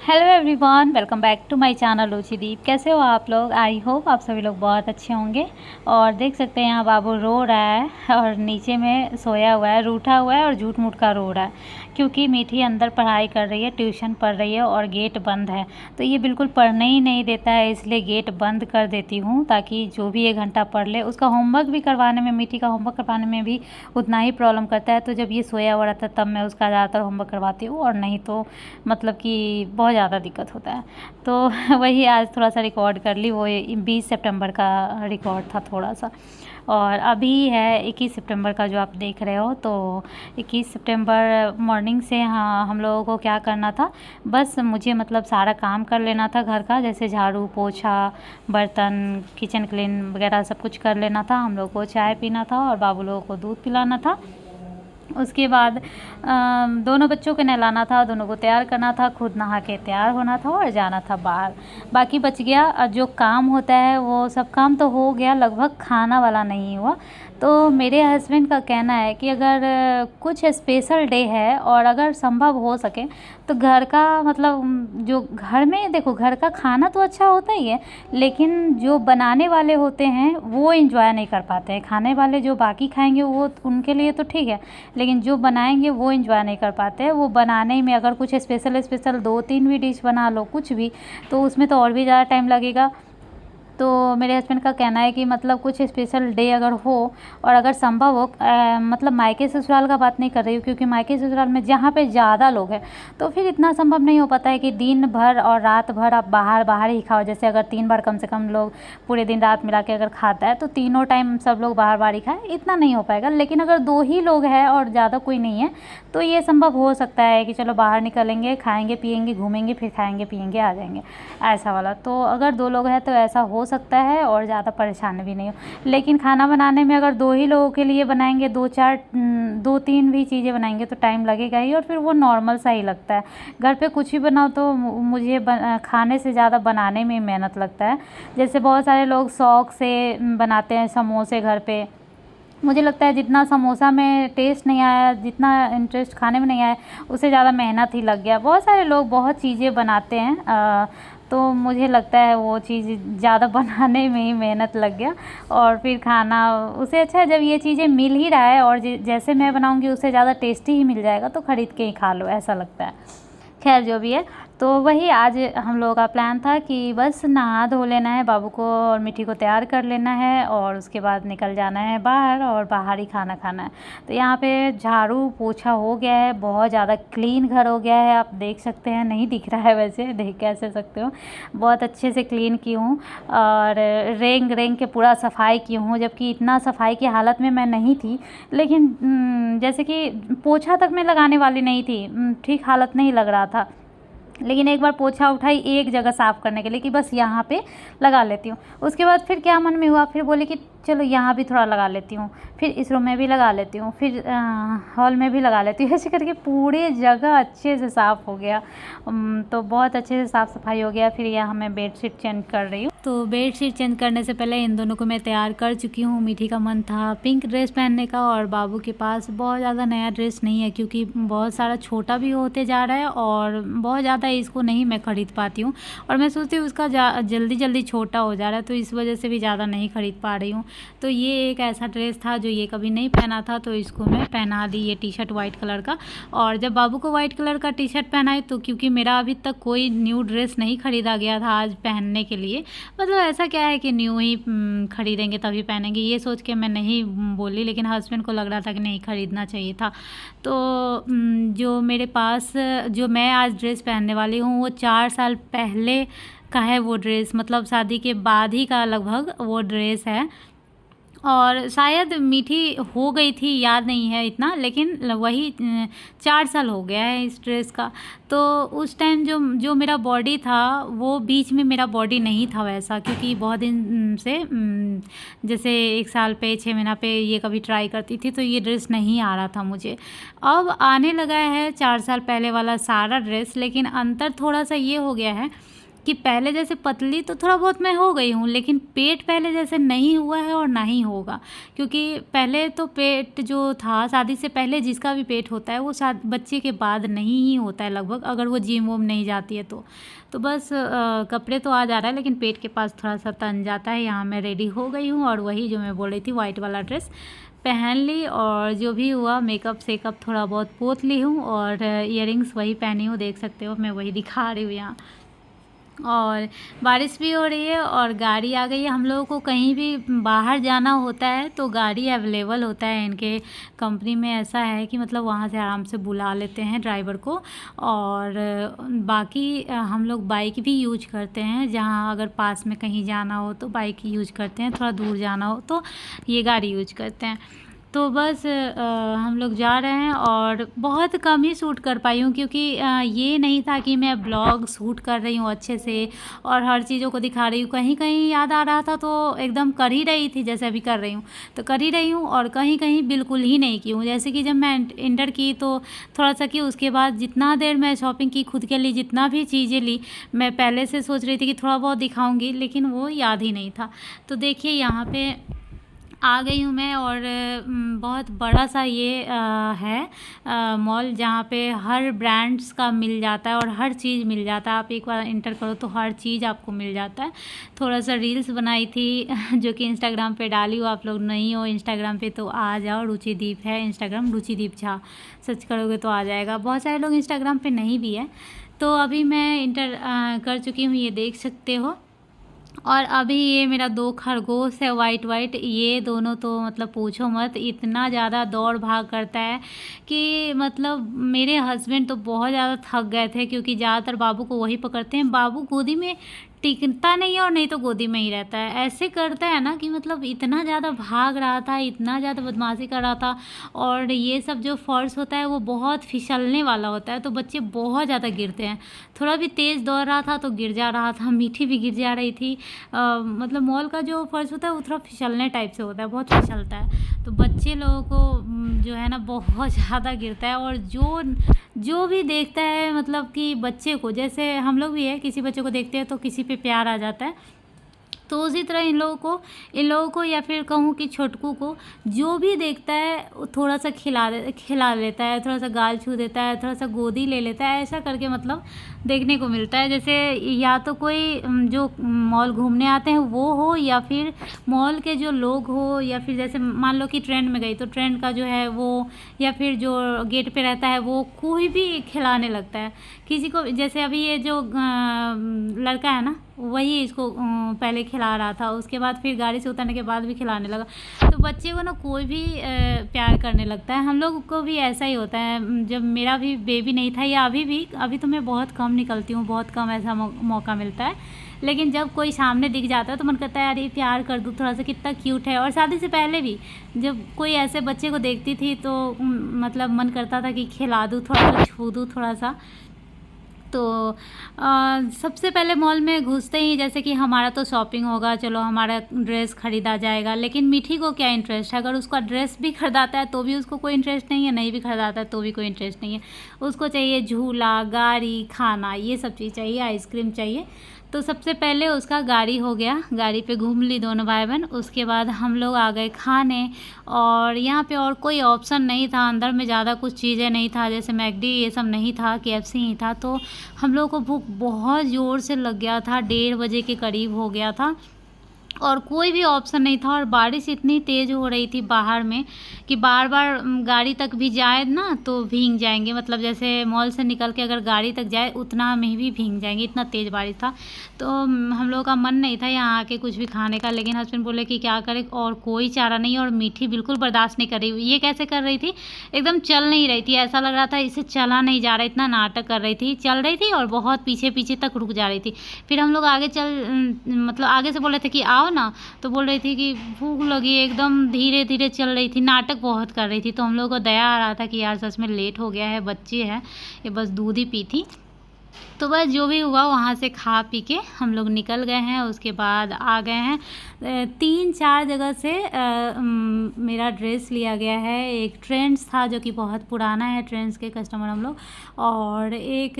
Hello everyone, welcome back to my channel Ruchideep. कैसे हो आप लोग? आई होप आप सभी लोग बहुत अच्छे होंगे। और देख सकते हैं यहाँ बाबू रो रहा है और नीचे में सोया हुआ है, रूठा हुआ है और झूठ मूठ का रो रहा है क्योंकि मीठी अंदर पढ़ाई कर रही है, ट्यूशन पढ़ रही है और गेट बंद है। तो ये बिल्कुल पढ़ने ही नहीं देता है, इसलिए गेट बंद कर देती हूँ ताकि जो भी 1 घंटा पढ़ ले। उसका होमवर्क भी करवाने में, मीठी का होमवर्क करवाने में भी उतना ही प्रॉब्लम करता है। तो जब ये सोया हुआ रहता है तब मैं उसका ज़्यादातर होमवर्क करवाती हूँ, और नहीं तो मतलब कि बहुत ज़्यादा दिक्कत होता है। तो वही आज थोड़ा सा रिकॉर्ड कर ली, वो 20 सितंबर का रिकॉर्ड था थोड़ा सा। और अभी है 21 सितंबर का जो आप देख रहे हो। तो 21 सितंबर मॉर्निंग से हाँ हम लोगों को क्या करना था, बस मुझे मतलब सारा काम कर लेना था घर का, जैसे झाड़ू पोछा, बर्तन, किचन क्लीन वगैरह सब कुछ कर लेना था। हम लोग को चाय पीना था और बाबू लोगों को दूध पिलाना था। उसके बाद दोनों बच्चों को नहलाना था, दोनों को तैयार करना था, खुद नहा के तैयार होना था और जाना था बाहर। बाकी बच गया जो काम होता है वो सब काम तो हो गया, लगभग खाना वाला नहीं हुआ। तो मेरे हस्बैंड का कहना है कि अगर कुछ स्पेशल डे है और अगर संभव हो सके तो घर का मतलब जो घर में देखो, घर का खाना तो अच्छा होता ही है, लेकिन जो बनाने वाले होते हैं वो एंजॉय नहीं कर पाते हैं। खाने वाले जो बाकी खाएंगे वो उनके लिए तो ठीक है, लेकिन जो बनाएंगे वो एंजॉय नहीं कर पाते हैं। वो बनाने में अगर कुछ स्पेशल 2-3 भी डिश बना लो कुछ भी, तो उसमें तो और भी ज़्यादा टाइम लगेगा। तो मेरे हस्बैंड का कहना है कि मतलब कुछ स्पेशल डे अगर हो और अगर संभव हो, मतलब मायके ससुराल का बात नहीं कर रही हूँ, क्योंकि मायके ससुराल में जहाँ पे ज़्यादा लोग हैं तो फिर इतना संभव नहीं हो पाता है कि दिन भर और रात भर आप बाहर बाहर ही खाओ। जैसे अगर 3 बार कम से कम लोग पूरे दिन रात मिला के अगर खाता है तो तीनों टाइम सब लोग बाहर बाहर ही खाएँ, इतना नहीं हो पाएगा। लेकिन अगर 2 ही लोग हैं और ज़्यादा कोई नहीं है तो ये संभव हो सकता है कि चलो बाहर निकलेंगे, खाएंगे पिएंगे, घूमेंगे, फिर खाएंगे पिएंगे आ जाएंगे, ऐसा वाला। तो अगर 2 लोग हैं तो ऐसा हो सकता है और ज़्यादा परेशानी भी नहीं हो। लेकिन खाना बनाने में अगर 2 ही लोगों के लिए बनाएंगे, 2-3 भी चीज़ें बनाएंगे तो टाइम लगेगा ही, और फिर वो नॉर्मल सा ही लगता है। घर पे कुछ भी बनाओ तो मुझे खाने से ज़्यादा बनाने में मेहनत लगता है। जैसे बहुत सारे लोग शौक़ से बनाते हैं समोसे घर पे, मुझे लगता है जितना समोसा में टेस्ट नहीं आया, जितना इंटरेस्ट खाने में नहीं आया, उससे ज़्यादा मेहनत ही लग गया। बहुत सारे लोग बहुत चीज़ें बनाते हैं, तो मुझे लगता है वो चीज़ ज़्यादा बनाने में ही मेहनत लग गया, और फिर खाना उससे अच्छा है जब ये चीज़ें मिल ही रहा है और जैसे मैं बनाऊंगी उससे ज़्यादा टेस्टी ही मिल जाएगा तो ख़रीद के ही खा लो, ऐसा लगता है। खैर जो भी है, तो वही आज हम लोगों का प्लान था कि बस नहा धो लेना है, बाबू को और मिठी को तैयार कर लेना है और उसके बाद निकल जाना है बाहर और बाहर ही खाना खाना है। तो यहाँ पे झाड़ू पोछा हो गया है, बहुत ज़्यादा क्लीन घर हो गया है, आप देख सकते हैं। नहीं दिख रहा है वैसे, देख कैसे सकते हो, बहुत अच्छे से क्लीन की हूँ और रेंग रेंग के पूरा सफाई की हूँ, जबकि इतना सफाई की हालत में मैं नहीं थी। लेकिन जैसे कि पोछा तक मैं लगाने वाली नहीं थी, ठीक हालत नहीं लग रहा था, लेकिन एक बार पोछा उठाई एक जगह साफ़ करने के लिए कि बस यहाँ पे लगा लेती हूँ। उसके बाद फिर क्या मन में हुआ, फिर बोले कि चलो यहाँ भी थोड़ा लगा लेती हूँ, फिर इस रूम में भी लगा लेती हूँ, फिर हॉल में भी लगा लेती हूँ। ऐसे करके पूरे जगह अच्छे से साफ़ हो गया। तो बहुत अच्छे से साफ़ सफाई हो गया। फिर यहाँ मैं बेडशीट चेंज कर रही हूँ। तो बेडशीट चेंज करने से पहले इन दोनों को मैं तैयार कर चुकी हूँ। मीठी का मन था पिंक ड्रेस पहनने का, और बाबू के पास बहुत ज़्यादा नया ड्रेस नहीं है क्योंकि बहुत सारा छोटा भी होते जा रहा है और बहुत ज़्यादा इसको नहीं मैं ख़रीद पाती हूँ, और मैं सोचती हूँ उसका जल्दी जल्दी छोटा हो जा रहा है, तो इस वजह से भी ज़्यादा नहीं ख़रीद पा रही हूँ। तो ये एक ऐसा ड्रेस था जो ये कभी नहीं पहना था, तो इसको मैं पहना दी, ये टी शर्ट वाइट कलर का। और जब बाबू को वाइट कलर का टी शर्ट पहनाई तो क्योंकि मेरा अभी तक कोई न्यू ड्रेस नहीं ख़रीदा गया था आज पहनने के लिए, मतलब ऐसा क्या है कि न्यू ही ख़रीदेंगे तभी पहनेंगे, ये सोच के मैं नहीं बोली, लेकिन हस्बैंड को लग रहा था कि नहीं ख़रीदना चाहिए था। तो जो मेरे पास जो मैं आज ड्रेस पहनने वाली हूँ वो 4 साल पहले का है वो ड्रेस, मतलब शादी के बाद ही का लगभग वो ड्रेस है, और शायद मीठी हो गई थी, याद नहीं है इतना, लेकिन वही 4 साल हो गया है इस ड्रेस का। तो उस टाइम जो मेरा बॉडी था वो बीच में मेरा बॉडी नहीं था वैसा, क्योंकि बहुत दिन से जैसे 1 साल पे 6 महीना पे ये कभी ट्राई करती थी तो ये ड्रेस नहीं आ रहा था मुझे। अब आने लगा है 4 साल पहले वाला सारा ड्रेस, लेकिन अंतर थोड़ा सा ये हो गया है कि पहले जैसे पतली तो थोड़ा बहुत मैं हो गई हूँ, लेकिन पेट पहले जैसे नहीं हुआ है और ना ही होगा। क्योंकि पहले तो पेट जो था शादी से पहले जिसका भी पेट होता है वो बच्चे के बाद नहीं ही होता है लगभग, अगर वो जिम वोम नहीं जाती है तो बस कपड़े तो आ जा रहा है लेकिन पेट के पास थोड़ा सा तन जाता है। यहाँ मैं रेडी हो गई हूँ और वही जो मैं बोल रही थी वाइट वाला ड्रेस पहन ली, और जो भी हुआ मेकअप सेकअप थोड़ा बहुत पोत ली हूँ, और इयररिंग्स वही पहनी हूँ, देख सकते हो मैं वही दिखा रही हूँ यहाँ। और बारिश भी हो रही है और गाड़ी आ गई है। हम लोगों को कहीं भी बाहर जाना होता है तो गाड़ी अवेलेबल होता है इनके कंपनी में, ऐसा है कि मतलब वहाँ से आराम से बुला लेते हैं ड्राइवर को। और बाकी हम लोग बाइक भी यूज करते हैं, जहाँ अगर पास में कहीं जाना हो तो बाइक यूज करते हैं, थोड़ा दूर जाना हो तो ये गाड़ी यूज करते हैं। तो बस हम लोग जा रहे हैं और बहुत कम ही शूट कर पाई हूँ, क्योंकि ये नहीं था कि मैं ब्लॉग शूट कर रही हूँ अच्छे से और हर चीज़ों को दिखा रही हूँ। कहीं कहीं याद आ रहा था तो एकदम कर ही रही थी, जैसे अभी कर रही हूँ तो कर ही रही हूँ, और कहीं कहीं बिल्कुल ही नहीं की हूँ। जैसे कि जब मैं इंटर की तो थोड़ा सा की, उसके बाद जितना देर मैं शॉपिंग की खुद के लिए, जितना भी चीज़ें ली, मैं पहले से सोच रही थी कि थोड़ा बहुत दिखाऊँगी, लेकिन वो याद ही नहीं था। तो देखिए यहाँ पे आ गई हूँ मैं, और बहुत बड़ा सा ये है मॉल, जहाँ पे हर ब्रांड्स का मिल जाता है और हर चीज़ मिल जाता है। आप एक बार इंटर करो तो हर चीज़ आपको मिल जाता है। थोड़ा सा रील्स बनाई थी जो कि इंस्टाग्राम पे डाली हूँ। आप लोग नहीं हो इंस्टाग्राम पे तो आ जाओ, रुचिदीप है इंस्टाग्राम, रुचिदीप झा सर्च करोगे तो आ जाएगा। बहुत सारे लोग इंस्टाग्राम पे नहीं भी है। तो अभी मैं इंटर कर चुकी हूँ, ये देख सकते हो। और अभी ये मेरा 2 खरगोश है वाइट वाइट, ये दोनों तो मतलब पूछो मत, इतना ज़्यादा दौड़ भाग करता है कि मतलब मेरे हस्बैंड तो बहुत ज़्यादा थक गए थे, क्योंकि ज़्यादातर बाबू को वही पकड़ते हैं। बाबू गोदी में टिकता नहीं है और नहीं तो गोदी में ही रहता है, ऐसे करता है ना कि मतलब इतना ज़्यादा भाग रहा था, इतना ज़्यादा बदमाशी कर रहा था। और ये सब जो फर्श होता है वो बहुत फिसलने वाला होता है, तो बच्चे बहुत ज़्यादा गिरते हैं। थोड़ा भी तेज़ दौड़ रहा था तो गिर जा रहा था, मीठी भी गिर जा रही थी। मतलब मॉल का जो फर्श होता है वो थोड़ा फिसलने टाइप से होता है, बहुत फिसलता है, तो बच्चे लोगों को जो है ना बहुत ज़्यादा गिरता है। और जो भी देखता है मतलब कि बच्चे को, जैसे हम लोग भी है, किसी बच्चे को देखते हैं तो किसी पे प्यार आ जाता है, तो उसी तरह इन लोगों को या फिर कहूँ कि छोटकू को जो भी देखता है वो थोड़ा सा खिला लेता है, थोड़ा सा गाल छू देता है, थोड़ा सा गोदी ले लेता है, ऐसा करके मतलब देखने को मिलता है। जैसे या तो कोई जो मॉल घूमने आते हैं वो हो, या फिर मॉल के जो लोग हो, या फिर जैसे मान लो कि ट्रेन में गई तो ट्रेन का जो है वो, या फिर जो गेट पे रहता है वो, कोई भी खिलाने लगता है किसी को। जैसे अभी ये जो लड़का है ना, वही इसको पहले खिला रहा था, उसके बाद फिर गाड़ी से उतरने के बाद भी खिलाने लगा। तो बच्चे को ना कोई भी प्यार करने लगता है। हम लोग को भी ऐसा ही होता है। जब मेरा भी बेबी नहीं था, या अभी तो मैं बहुत कम निकलती हूँ, बहुत कम ऐसा मौका मिलता है, लेकिन जब कोई सामने दिख जाता है तो मन करता है यार ये प्यार कर दूँ थोड़ा सा, कितना क्यूट है। और शादी से पहले भी जब कोई ऐसे बच्चे को देखती थी तो मतलब मन करता था कि खिला दूँ, थोड़ा सा छू दूँ थोड़ा सा। तो सबसे पहले मॉल में घुसते ही जैसे कि हमारा तो शॉपिंग होगा, चलो हमारा ड्रेस ख़रीदा जाएगा, लेकिन मीठी को क्या इंटरेस्ट है? अगर उसका ड्रेस भी खरीदाता है तो भी उसको कोई इंटरेस्ट नहीं है, नहीं भी खरीदाता है तो भी कोई इंटरेस्ट नहीं है। उसको चाहिए झूला, गाड़ी, खाना, ये सब चीज़ चाहिए, आइसक्रीम चाहिए। तो सबसे पहले उसका गाड़ी हो गया, गाड़ी पे घूम ली दोनों भाई बहन। उसके बाद हम लोग आ गए खाने, और यहाँ पे और कोई ऑप्शन नहीं था, अंदर में ज़्यादा कुछ चीज़ें नहीं था, जैसे मैकडी ये सब नहीं था, KFC ही था। तो हम लोग को भूख बहुत ज़ोर से लग गया था, 1:30 बजे के करीब हो गया था, और कोई भी ऑप्शन नहीं था। और बारिश इतनी तेज़ हो रही थी बाहर में कि बार बार गाड़ी तक भी जाए ना तो भीग जाएंगे, मतलब जैसे मॉल से निकल के अगर गाड़ी तक जाए उतना में भी भीग जाएंगे, इतना तेज़ बारिश था। तो हम लोगों का मन नहीं था यहाँ आके कुछ भी खाने का, लेकिन हस्बैंड बोले कि क्या करें, और कोई चारा नहीं। और मीठी बिल्कुल बर्दाश्त नहीं कर रही। ये कैसे कर रही थी, एकदम चल नहीं रही थी, ऐसा लग रहा था इसे चला नहीं जा रहा, इतना नाटक कर रही थी। चल रही थी और बहुत पीछे पीछे तक रुक जा रही थी। फिर हम लोग आगे मतलब आगे से बोले थे कि आओ ना, तो बोल रही थी कि भूख लगी, एकदम धीरे धीरे चल रही थी, नाटक बहुत कर रही थी। तो हम लोग को दया आ रहा था कि यार सच में लेट हो गया है, बच्चे हैं, ये बस दूध ही पी थी। तो बस जो भी हुआ वहाँ से खा पी के हम लोग निकल गए हैं। उसके बाद आ गए हैं 3-4 जगह से मेरा ड्रेस लिया गया है। एक ट्रेंड्स था जो कि बहुत पुराना है, ट्रेंड्स के कस्टमर हम लोग, और एक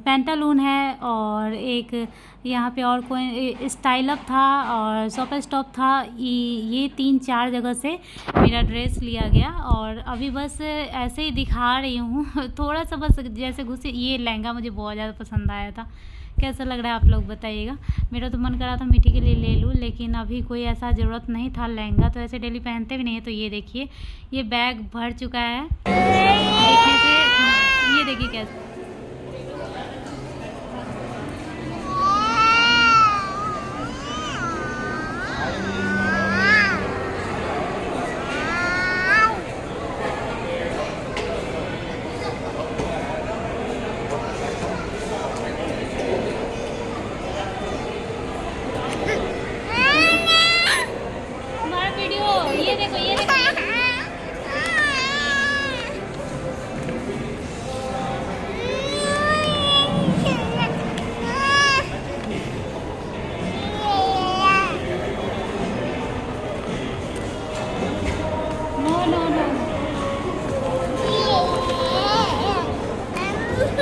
पेंटालून है, और एक यहाँ पे और कोई स्टाइल अप था और शॉपर स्टॉप था। ये 3-4 जगह से मेरा ड्रेस लिया गया, और अभी बस ऐसे ही दिखा रही हूँ थोड़ा सा बस जैसे घुसे। ये लहंगा मुझे बहुत ज़्यादा पसंद आया था, कैसा लग रहा है आप लोग बताइएगा। मेरा तो मन करा था मिट्टी के लिए ले लूँ, लेकिन अभी कोई ऐसा ज़रूरत नहीं था। लहंगा तो ऐसे डेली पहनते भी नहीं है। तो ये देखिए, ये बैग भर चुका है देखने से। ये देखिए कैसे ये देखो, ये देखो।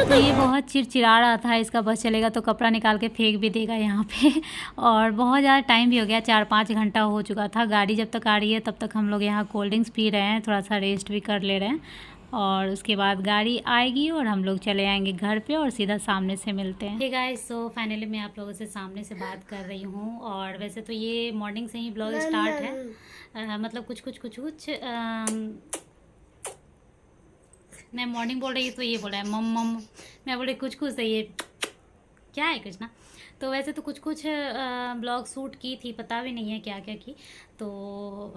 तो ये बहुत चिड़चिड़ा रहा था, इसका बस चलेगा तो कपड़ा निकाल के फेंक भी देगा यहाँ पे। और बहुत ज़्यादा टाइम भी हो गया, 4-5 घंटा हो चुका था। गाड़ी जब तक आ रही है तब तक हम लोग यहाँ कोल्ड ड्रिंक्स पी रहे हैं, थोड़ा सा रेस्ट भी कर ले रहे हैं। और उसके बाद गाड़ी आएगी और हम लोग चले आएंगे घर पे और सीधा सामने से मिलते हैं। हे गाइस, सो फाइनली मैं आप लोगों से सामने से बात कर रही हूँ। और वैसे तो ये मॉर्निंग से ही ब्लॉग स्टार्ट है, मतलब कुछ मैं मॉर्निंग बोल रही हूँ तो ये बोल रहा है मम मम। मैं बोल रही कुछ तो ये क्या है कृष्णा। तो वैसे तो कुछ ब्लॉग शूट की थी, पता भी नहीं है क्या क्या की। तो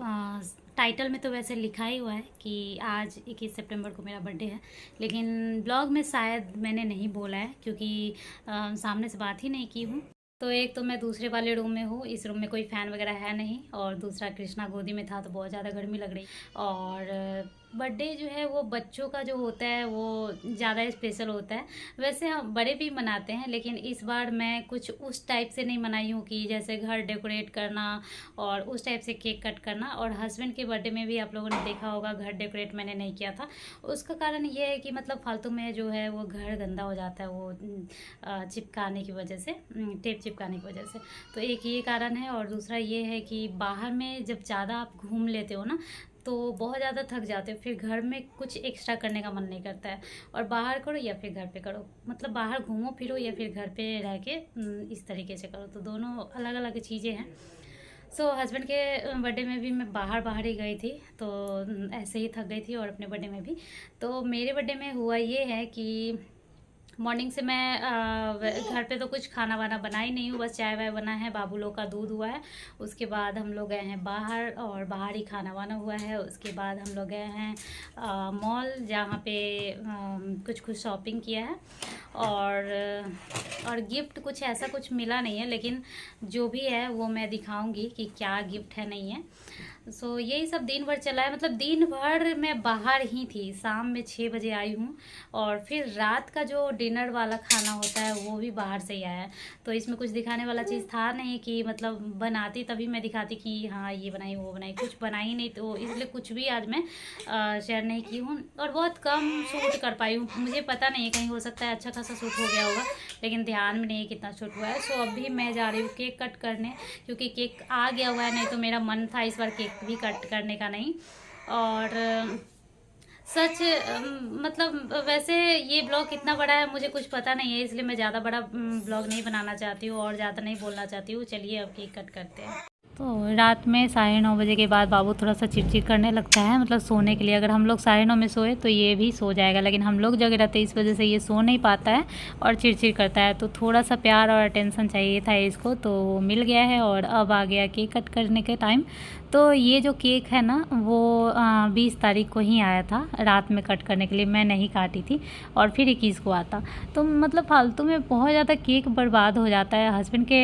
टाइटल में तो वैसे लिखा ही हुआ है कि आज 21 सितंबर को मेरा बर्थडे है, लेकिन ब्लॉग में शायद मैंने नहीं बोला है क्योंकि सामने से बात ही नहीं की हूँ। तो एक तो मैं दूसरे वाले रूम में हूँ, इस रूम में कोई फ़ैन वगैरह है नहीं, और दूसरा कृष्णा गोदी में था तो बहुत ज़्यादा गर्मी लग रही। और बर्थडे जो है वो बच्चों का जो होता है वो ज़्यादा स्पेशल होता है। वैसे हम बड़े भी मनाते हैं, लेकिन इस बार मैं कुछ उस टाइप से नहीं मनाई हूँ कि जैसे घर डेकोरेट करना और उस टाइप से केक कट करना। और हस्बैंड के बर्थडे में भी आप लोगों ने देखा होगा घर डेकोरेट मैंने नहीं किया था। उसका कारण ये है कि मतलब फालतू में जो है वो घर गंदा हो जाता है, वो चिपकाने की वजह से, टेप चिपकाने की वजह से। तो एक ये कारण है, और दूसरा ये है कि बाहर में जब ज़्यादा आप घूम लेते हो ना तो बहुत ज़्यादा थक जाते हो, फिर घर में कुछ एक्स्ट्रा करने का मन नहीं करता है। और बाहर करो या फिर घर पे करो, मतलब बाहर घूमो फिरो या फिर घर पे रह के इस तरीके से करो, तो दोनों अलग अलग चीज़ें हैं। सो हस्बैंड के बर्थडे में भी मैं बाहर ही गई थी, तो ऐसे ही थक गई थी, और अपने बर्थडे में भी। तो मेरे बर्थडे में हुआ ये है कि मॉर्निंग से मैं घर पे तो कुछ खाना वाना बना ही नहीं हूँ, बस चाय वाय बना है, बाबू लोग का दूध हुआ है। उसके बाद हम लोग गए हैं बाहर और बाहर ही खाना वाना हुआ है। उसके बाद हम लोग गए हैं मॉल, जहाँ पे कुछ शॉपिंग किया है। और गिफ्ट कुछ ऐसा कुछ मिला नहीं है, लेकिन जो भी है वो मैं दिखाऊंगी कि क्या गिफ्ट है नहीं है। सो यही सब दिन भर चला है, मतलब दिन भर मैं बाहर ही थी। शाम में 6 बजे आई हूँ, और फिर रात का जो डिनर वाला खाना होता है वो भी बाहर से ही आया है। तो इसमें कुछ दिखाने वाला चीज़ था नहीं कि मतलब बनाती तभी मैं दिखाती कि हाँ ये बनाई वो बनाई, कुछ बनाई नहीं, तो इसलिए कुछ भी आज मैं शेयर नहीं की हूँ। और बहुत कम शूट कर पाई हूँ, मुझे पता नहीं है, कहीं हो सकता है अच्छा खासा शूट हो गया होगा, लेकिन ध्यान में नहीं है कितना शूट हुआ है। सो अभी मैं जा रही हूँ केक कट करने, क्योंकि केक आ गया हुआ है, नहीं तो मेरा मन था इस बार केक भी कट करने का नहीं। और सच मतलब वैसे ये ब्लॉग कितना बड़ा है मुझे कुछ पता नहीं है, इसलिए मैं ज़्यादा बड़ा ब्लॉग नहीं बनाना चाहती हूँ और ज़्यादा नहीं बोलना चाहती हूँ। चलिए अब केक कट करते हैं। तो रात में 9:30 बजे के बाद बाबू थोड़ा सा चिड़चिड़ करने लगता है, मतलब सोने के लिए। अगर हम लोग 9:30 में सोए तो ये भी सो जाएगा, लेकिन हम लोग जगह रहते हैं, इस वजह से ये सो नहीं पाता है और चिड़चिड़ करता है। तो थोड़ा सा प्यार और अटेंशन चाहिए था इसको, तो मिल गया है। और अब आ गया केक कट करने के टाइम। तो ये जो केक है ना वो 20 तारीख को ही आया था रात में कट करने के लिए, मैं नहीं काटी थी, और फिर 21 को आता। तो मतलब फालतू में बहुत ज़्यादा केक बर्बाद हो जाता है। हस्बैंड के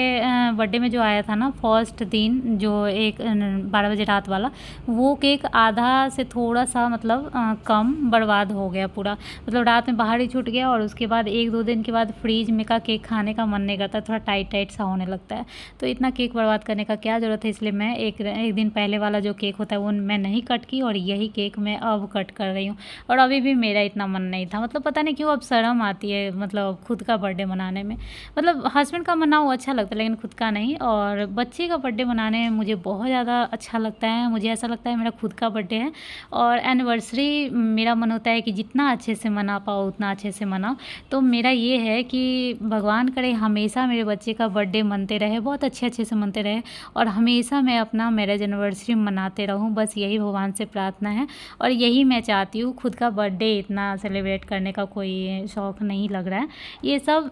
बर्थडे में जो आया था ना फर्स्ट दिन, जो एक 12 बजे रात वाला, वो केक आधा से थोड़ा सा मतलब कम बर्बाद हो गया पूरा। मतलब रात में बाहर ही छूट गया और उसके बाद 1-2 दिन के बाद फ्रीज में का केक खाने का मन नहीं करता, थोड़ा टाइट टाइट सा होने लगता है। तो इतना केक बर्बाद करने का क्या ज़रूरत है, इसलिए मैं एक दिन पहले वाला जो केक होता है वो मैं नहीं कट की और यही केक मैं अब कट कर रही हूँ। और अभी भी मेरा इतना मन नहीं था, मतलब पता नहीं क्यों अब शर्म आती है मतलब खुद का बर्थडे मनाने में। मतलब हस्बैंड का मनाओ अच्छा लगता है लेकिन खुद का नहीं, और बच्चे का बर्थडे मनाने में मुझे बहुत ज़्यादा अच्छा लगता है। मुझे ऐसा लगता है मेरा खुद का बर्थडे है और एनिवर्सरी मेरा मन होता है कि जितना अच्छे से मना पाओ उतना अच्छे से मनाओ। तो मेरा ये है कि भगवान करे हमेशा मेरे बच्चे का बर्थडे मनते रहे, बहुत अच्छे से मनते रहे और हमेशा मैं अपना मैरिज एनिवर्सरी मनाते रहूँ, बस यही भगवान से प्रार्थना है। और यही मैं चाहती हूँ, खुद का बर्थडे इतना सेलिब्रेट करने का कोई शौक़ नहीं लग रहा है। ये सब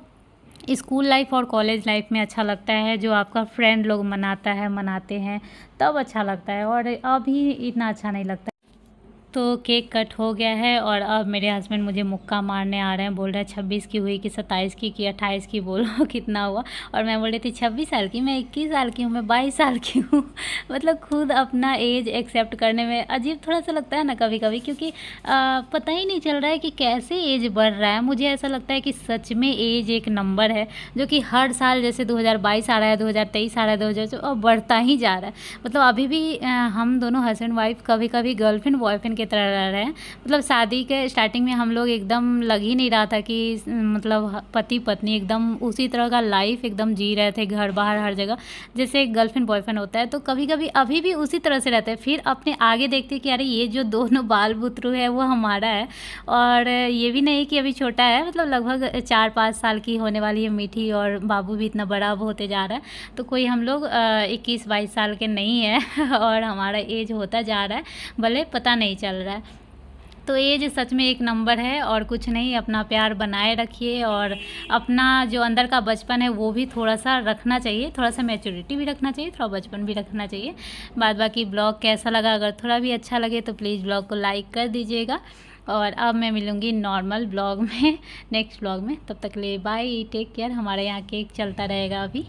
स्कूल लाइफ और कॉलेज लाइफ में अच्छा लगता है, जो आपका फ्रेंड लोग मनाते हैं तब अच्छा लगता है, और अभी इतना अच्छा नहीं लगता। तो केक कट हो गया है और अब मेरे हस्बैंड मुझे मुक्का मारने आ रहे हैं, बोल रहे हैं 26 की हुई कि 27 की कि 28 की, बोलो कितना हुआ। और मैं बोल रही थी 26 साल की, मैं 21 साल की हूँ, मैं 22 साल की हूँ। मतलब खुद अपना एज एक्सेप्ट करने में अजीब थोड़ा सा लगता है ना कभी कभी, क्योंकि पता ही नहीं चल रहा है कि कैसे एज बढ़ रहा है। मुझे ऐसा लगता है कि सच में एज एक नंबर है जो कि हर साल जैसे 2022 आ रहा है, 2023 आ रहा है, 2024 और बढ़ता ही जा रहा है। मतलब अभी भी हम दोनों हस्बैंड वाइफ कभी कभी गर्लफ्रेंड बॉयफ्रेंड की तरह रह रहे हैं। मतलब शादी के स्टार्टिंग में हम लोग एकदम लग ही नहीं रहा था कि मतलब पति पत्नी, एकदम उसी तरह का लाइफ एकदम जी रहे थे, घर बाहर हर जगह जैसे गर्लफ्रेंड बॉयफ्रेंड होता है। तो कभी कभी अभी भी उसी तरह से रहते हैं, फिर अपने आगे देखते हैं कि अरे ये जो दोनों बाल बुतरू है वो हमारा है। और ये भी नहीं कि अभी छोटा है, मतलब लगभग 4-5 साल की होने वाली है मीठी, और बाबू भी इतना बड़ा होते जा रहा है। तो कोई हम लोग 21-22 साल के नहीं है और हमारा एज होता जा रहा है, भले पता नहीं चल रहा है। तो एज सच में एक नंबर है और कुछ नहीं। अपना प्यार बनाए रखिए और अपना जो अंदर का बचपन है वो भी थोड़ा सा रखना चाहिए, थोड़ा सा मैच्योरिटी भी रखना चाहिए, थोड़ा बचपन भी रखना चाहिए। बाद बाकी ब्लॉग कैसा लगा, अगर थोड़ा भी अच्छा लगे तो प्लीज़ ब्लॉग को लाइक कर दीजिएगा। और अब मैं मिलूँगी नॉर्मल ब्लॉग में नेक्स्ट ब्लॉग में, तब तक के लिए बाय, टेक केयर। हमारे यहाँ केक चलता रहेगा अभी।